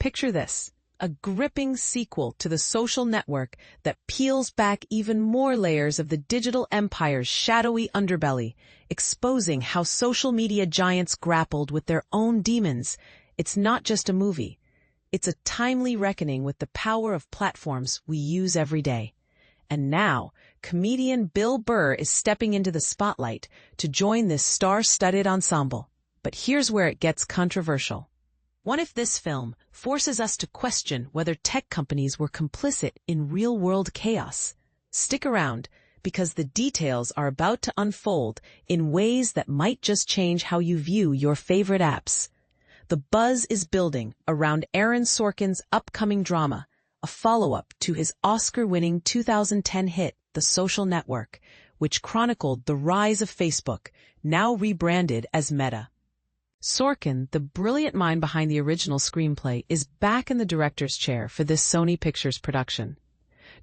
Picture this, a gripping sequel to the social network that peels back even more layers of the digital empire's shadowy underbelly, exposing how social media giants grappled with their own demons. It's not just a movie. It's a timely reckoning with the power of platforms we use every day. And now, comedian Bill Burr is stepping into the spotlight to join this star-studded ensemble. But here's where it gets controversial. What if this film forces us to question whether tech companies were complicit in real-world chaos? Stick around, because the details are about to unfold in ways that might just change how you view your favorite apps. The buzz is building around Aaron Sorkin's upcoming drama, a follow-up to his Oscar-winning 2010 hit, The Social Network, which chronicled the rise of Facebook, now rebranded as Meta. Sorkin, the brilliant mind behind the original screenplay, is back in the director's chair for this Sony Pictures production.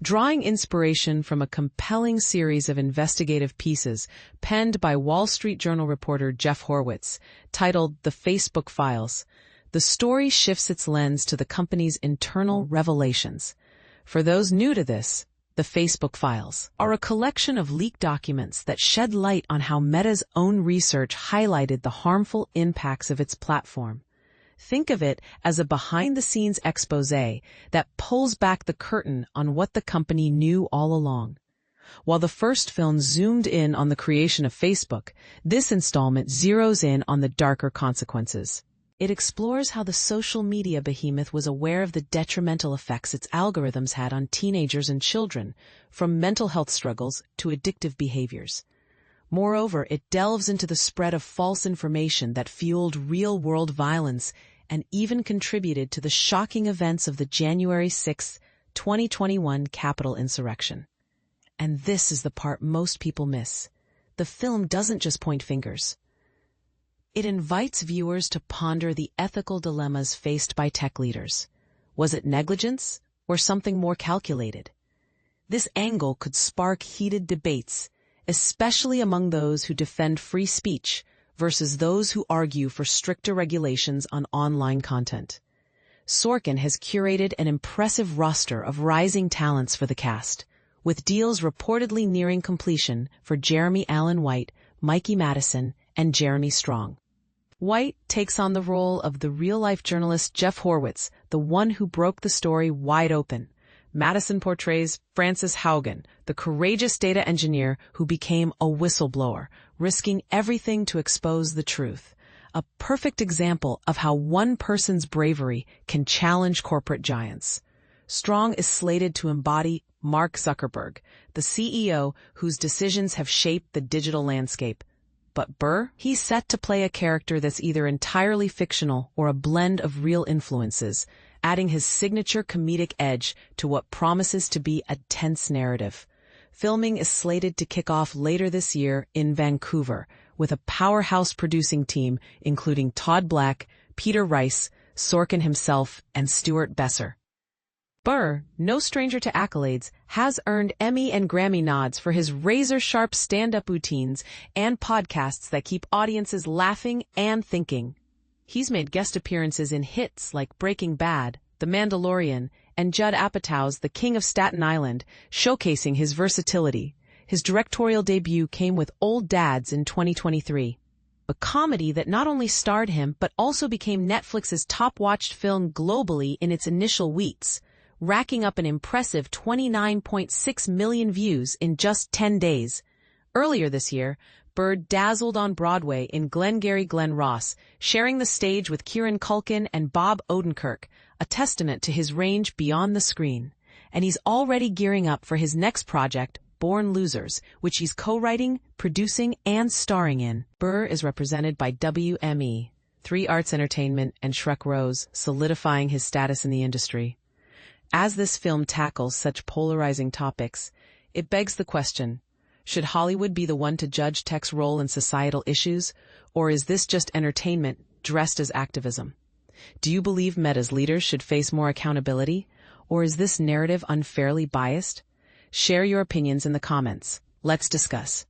Drawing inspiration from a compelling series of investigative pieces penned by Wall Street Journal reporter Jeff Horwitz, titled The Facebook Files, the story shifts its lens to the company's internal revelations. For those new to this, the Facebook Files are a collection of leaked documents that shed light on how Meta's own research highlighted the harmful impacts of its platform. Think of it as a behind-the-scenes exposé that pulls back the curtain on what the company knew all along. While the first film zoomed in on the creation of Facebook, this installment zeroes in on the darker consequences. It explores how the social media behemoth was aware of the detrimental effects its algorithms had on teenagers and children, from mental health struggles to addictive behaviors. Moreover, it delves into the spread of false information that fueled real-world violence and even contributed to the shocking events of the January 6, 2021 Capitol insurrection. And this is the part most people miss. The film doesn't just point fingers. It invites viewers to ponder the ethical dilemmas faced by tech leaders. Was it negligence or something more calculated? This angle could spark heated debates, especially among those who defend free speech versus those who argue for stricter regulations on online content. Sorkin has curated an impressive roster of rising talents for the cast, with deals reportedly nearing completion for Jeremy Allen White, Mikey Madison, and Jeremy Strong. White takes on the role of the real-life journalist Jeff Horwitz, the one who broke the story wide open. Madison portrays Frances Haugen, the courageous data engineer who became a whistleblower, risking everything to expose the truth. A perfect example of how one person's bravery can challenge corporate giants. Strong is slated to embody Mark Zuckerberg, the CEO whose decisions have shaped the digital landscape. But Burr, he's set to play a character that's either entirely fictional or a blend of real influences, adding his signature comedic edge to what promises to be a tense narrative. Filming is slated to kick off later this year in Vancouver, with a powerhouse producing team including Todd Black, Peter Rice, Sorkin himself, and Stuart Besser. Burr, no stranger to accolades, has earned Emmy and Grammy nods for his razor-sharp stand-up routines and podcasts that keep audiences laughing and thinking. He's made guest appearances in hits like Breaking Bad, The Mandalorian, and Judd Apatow's The King of Staten Island, showcasing his versatility. His directorial debut came with Old Dads in 2023, a comedy that not only starred him but also became Netflix's top-watched film globally in its initial weeks, racking up an impressive 29.6 million views in just 10 days. Earlier this year, Burr dazzled on Broadway in Glengarry Glen Ross, sharing the stage with Kieran Culkin and Bob Odenkirk, a testament to his range beyond the screen. And he's already gearing up for his next project, Born Losers, which he's co-writing, producing, and starring in. Burr is represented by WME, 3 Arts Entertainment, and Shrek Rose, solidifying his status in the industry. As this film tackles such polarizing topics, it begs the question, should Hollywood be the one to judge tech's role in societal issues, or is this just entertainment dressed as activism? Do you believe Meta's leaders should face more accountability, or is this narrative unfairly biased? Share your opinions in the comments. Let's discuss.